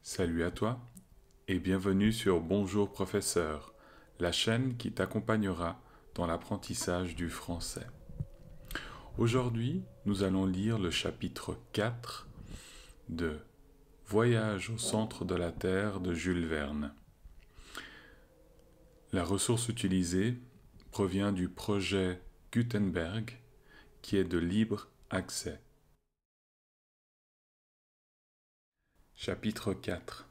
Salut à toi et bienvenue sur Bonjour Professeur, la chaîne qui t'accompagnera dans l'apprentissage du français. Aujourd'hui, nous allons lire le chapitre 4 de Voyage au centre de la Terre de Jules Verne. La ressource utilisée provient du projet Gutenberg qui est de libre accès. Chapitre 4.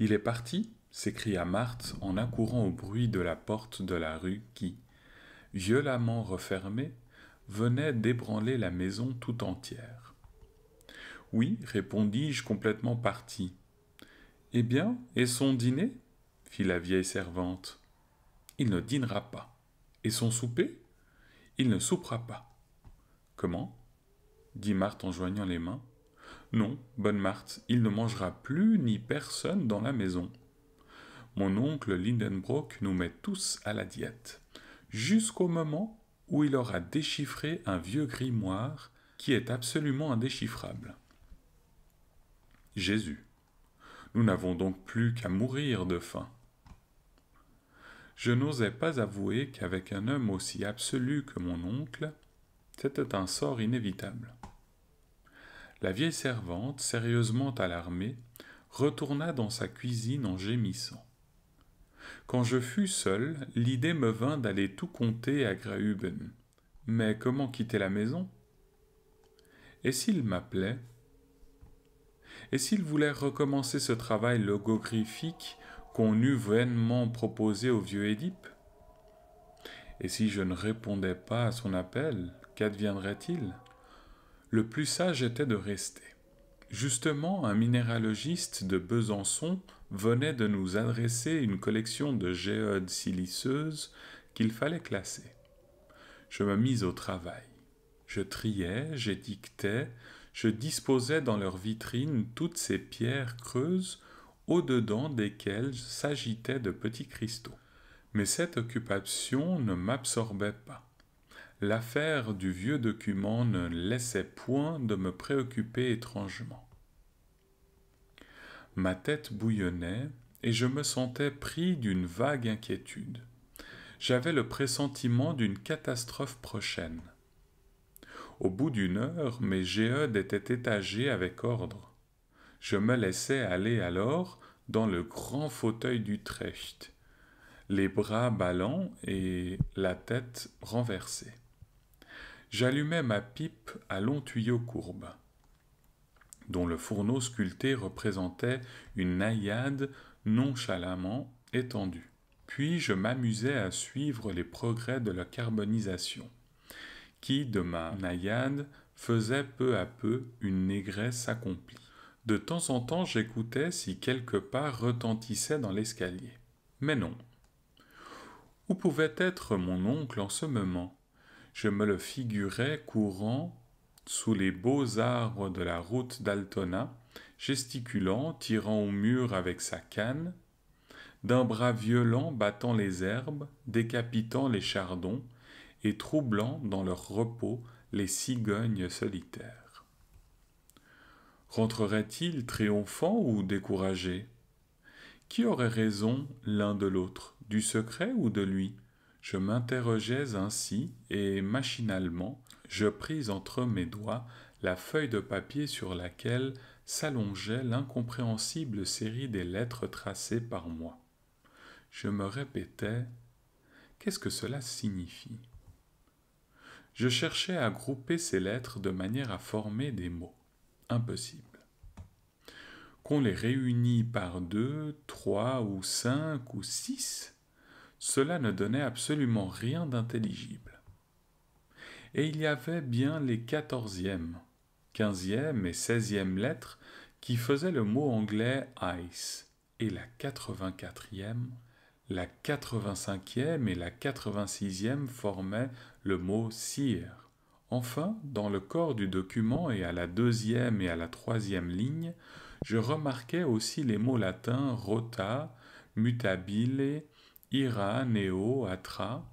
Il est parti, s'écria Marthe en accourant au bruit de la porte de la rue qui, violemment refermée, venait d'ébranler la maison tout entière. Oui, répondis-je complètement parti. Eh bien, et son dîner fit la vieille servante. Il ne dînera pas. Et son souper? Il ne soupera pas. Comment? Dit Marthe en joignant les mains. Non, bonne Marthe, il ne mangera plus ni personne dans la maison. Mon oncle Lindenbrock nous met tous à la diète, jusqu'au moment où il aura déchiffré un vieux grimoire qui est absolument indéchiffrable. Jésus, nous n'avons donc plus qu'à mourir de faim. Je n'osais pas avouer qu'avec un homme aussi absolu que mon oncle, c'était un sort inévitable. La vieille servante, sérieusement alarmée, retourna dans sa cuisine en gémissant. Quand je fus seul, l'idée me vint d'aller tout conter à Graüben. Mais comment quitter la maison? Et s'il m'appelait? Et s'il voulait recommencer ce travail logographique qu'on eût vainement proposé au vieux Édipe? Et si je ne répondais pas à son appel, qu'adviendrait-il? Le plus sage était de rester. Justement, un minéralogiste de Besançon venait de nous adresser une collection de géodes siliceuses qu'il fallait classer. Je me mis au travail. Je triais, j'étiquetais, je disposais dans leurs vitrines toutes ces pierres creuses au-dedans desquelles s'agitaient de petits cristaux. Mais cette occupation ne m'absorbait pas. L'affaire du vieux document ne laissait point de me préoccuper étrangement. Ma tête bouillonnait et je me sentais pris d'une vague inquiétude. J'avais le pressentiment d'une catastrophe prochaine. Au bout d'une heure, mes géodes étaient étagées avec ordre. Je me laissais aller alors dans le grand fauteuil d'Utrecht, les bras ballants et la tête renversée. J'allumai ma pipe à long tuyau courbe, dont le fourneau sculpté représentait une naïade nonchalamment étendue. Puis je m'amusais à suivre les progrès de la carbonisation, qui, de ma naïade, faisait peu à peu une négresse accomplie. De temps en temps, j'écoutais si quelque pas retentissait dans l'escalier. Mais non. Où pouvait être mon oncle en ce moment? Je me le figurais courant sous les beaux arbres de la route d'Altona, gesticulant, tirant au mur avec sa canne, d'un bras violent battant les herbes, décapitant les chardons et troublant dans leur repos les cigognes solitaires. Rentrerait-il triomphant ou découragé? Qui aurait raison l'un de l'autre, du secret ou de lui? Je m'interrogeais ainsi et, machinalement, je pris entre mes doigts la feuille de papier sur laquelle s'allongeait l'incompréhensible série des lettres tracées par moi. Je me répétais « Qu'est-ce que cela signifie ?» Je cherchais à grouper ces lettres de manière à former des mots. Impossible. Qu'on les réunit par 2, 3 ou 5 ou 6, cela ne donnait absolument rien d'intelligible. Et il y avait bien les 14e, 15e et 16e lettres qui faisaient le mot anglais ice, et la 84e, la 85e et la 86e formaient le mot seer. Enfin, dans le corps du document et à la 2e et à la 3e ligne, je remarquais aussi les mots latins rota, mutabile, ira, neo, atra.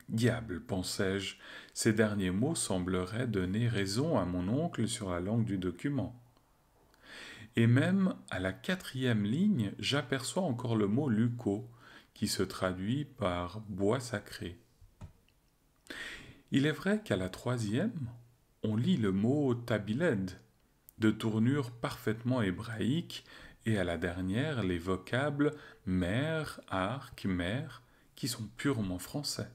Diable, pensais-je, ces derniers mots sembleraient donner raison à mon oncle sur la langue du document. Et même à la 4e ligne, j'aperçois encore le mot Luco, qui se traduit par bois sacré. Il est vrai qu'à la 3e, on lit le mot tabiled, de tournure parfaitement hébraïque, et à la dernière, les vocables mer, arc, mer, qui sont purement français.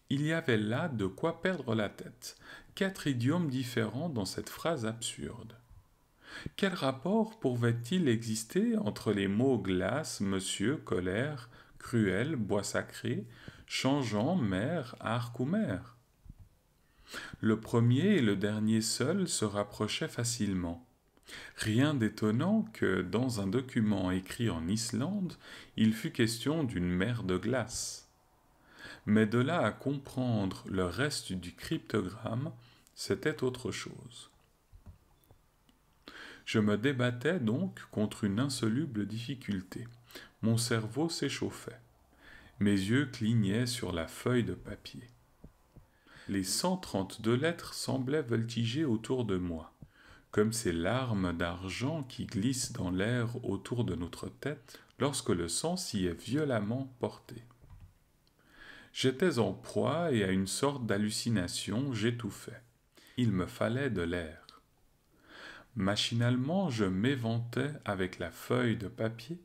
Il y avait là de quoi perdre la tête. 4 idiomes différents dans cette phrase absurde. Quel rapport pouvait-il exister entre les mots glace, monsieur, colère, cruel, bois sacré, changeant, mer, arc ou mer? Le premier et le dernier seuls se rapprochaient facilement. Rien d'étonnant que, dans un document écrit en Islande, il fût question d'une mer de glace. Mais de là à comprendre le reste du cryptogramme, c'était autre chose. Je me débattais donc contre une insoluble difficulté. Mon cerveau s'échauffait. Mes yeux clignaient sur la feuille de papier. Les 132 lettres semblaient voltiger autour de moi, comme ces larmes d'argent qui glissent dans l'air autour de notre tête lorsque le sang s'y est violemment porté. J'étais en proie et à une sorte d'hallucination, j'étouffais. Il me fallait de l'air. Machinalement, je m'éventais avec la feuille de papier,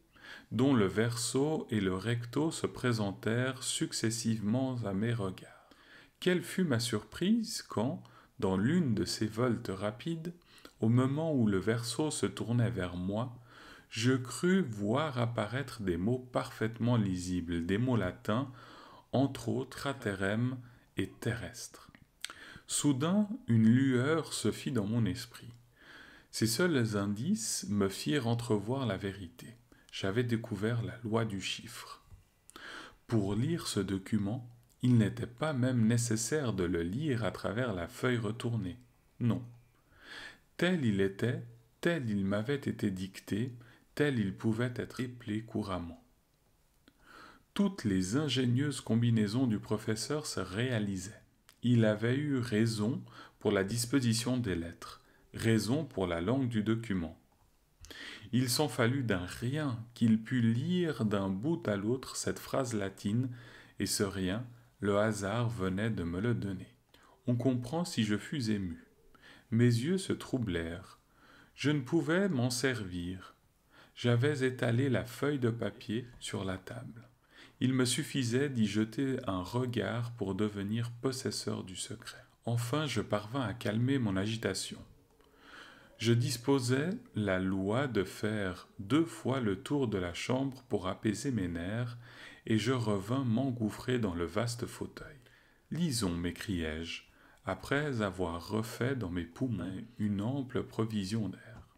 dont le verso et le recto se présentèrent successivement à mes regards. Quelle fut ma surprise quand, dans l'une de ces voltes rapides, au moment où le verso se tournait vers moi, je crus voir apparaître des mots parfaitement lisibles, des mots latins, entre autres craterem et terrestre. Soudain, une lueur se fit dans mon esprit. Ces seuls indices me firent entrevoir la vérité. J'avais découvert la loi du chiffre. Pour lire ce document, il n'était pas même nécessaire de le lire à travers la feuille retournée. Non. Tel il était, tel il m'avait été dicté, tel il pouvait être éplé couramment. Toutes les ingénieuses combinaisons du professeur se réalisaient. Il avait eu raison pour la disposition des lettres, raison pour la langue du document. Il s'en fallut d'un rien qu'il pût lire d'un bout à l'autre cette phrase latine, et ce rien, le hasard venait de me le donner. On comprend si je fus ému. Mes yeux se troublèrent. Je ne pouvais m'en servir. J'avais étalé la feuille de papier sur la table. Il me suffisait d'y jeter un regard pour devenir possesseur du secret. Enfin, je parvins à calmer mon agitation. Je disposais la loi de faire 2 fois le tour de la chambre pour apaiser mes nerfs, et je revins m'engouffrer dans le vaste fauteuil. « Lisons, m'écriai-je, après avoir refait dans mes poumons une ample provision d'air.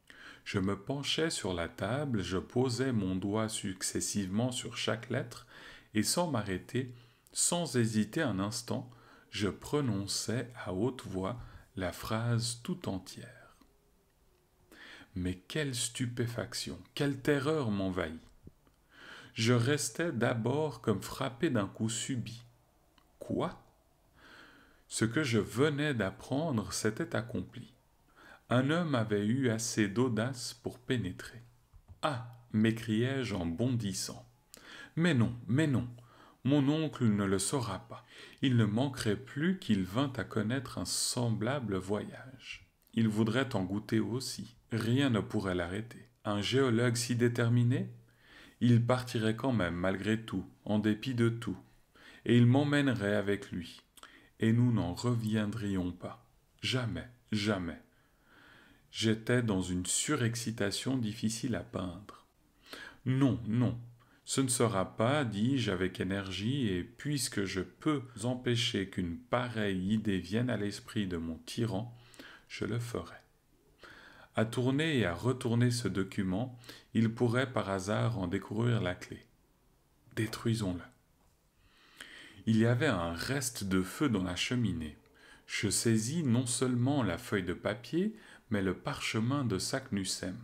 Je me penchai sur la table, je posai mon doigt successivement sur chaque lettre, et sans m'arrêter, sans hésiter un instant, je prononçai à haute voix la phrase tout entière. Mais quelle stupéfaction, quelle terreur m'envahit! Je restai d'abord comme frappé d'un coup subit. Quoi? Ce que je venais d'apprendre s'était accompli. Un homme avait eu assez d'audace pour pénétrer. Ah! M'écriai-je en bondissant. Mais non, mon oncle ne le saura pas. Il ne manquerait plus qu'il vînt à connaître un semblable voyage. Il voudrait en goûter aussi. Rien ne pourrait l'arrêter. Un géologue si déterminé? Il partirait quand même, malgré tout, en dépit de tout. Et il m'emmènerait avec lui. Et nous n'en reviendrions pas. Jamais, jamais. J'étais dans une surexcitation difficile à peindre. Non, ce ne sera pas, dis-je avec énergie, et puisque je peux empêcher qu'une pareille idée vienne à l'esprit de mon tyran, je le ferai. À tourner et à retourner ce document, il pourrait par hasard en découvrir la clé. Détruisons-le. Il y avait un reste de feu dans la cheminée. Je saisis non seulement la feuille de papier, mais le parchemin de Saknussemm.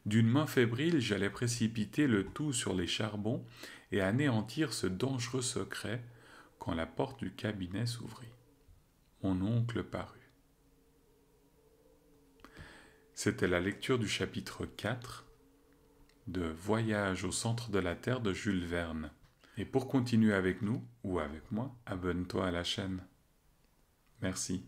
D'une main fébrile, j'allais précipiter le tout sur les charbons et anéantir ce dangereux secret quand la porte du cabinet s'ouvrit. Mon oncle parut. C'était la lecture du chapitre 4 de Voyage au centre de la Terre de Jules Verne. Et pour continuer avec nous, ou avec moi, abonne-toi à la chaîne. Merci.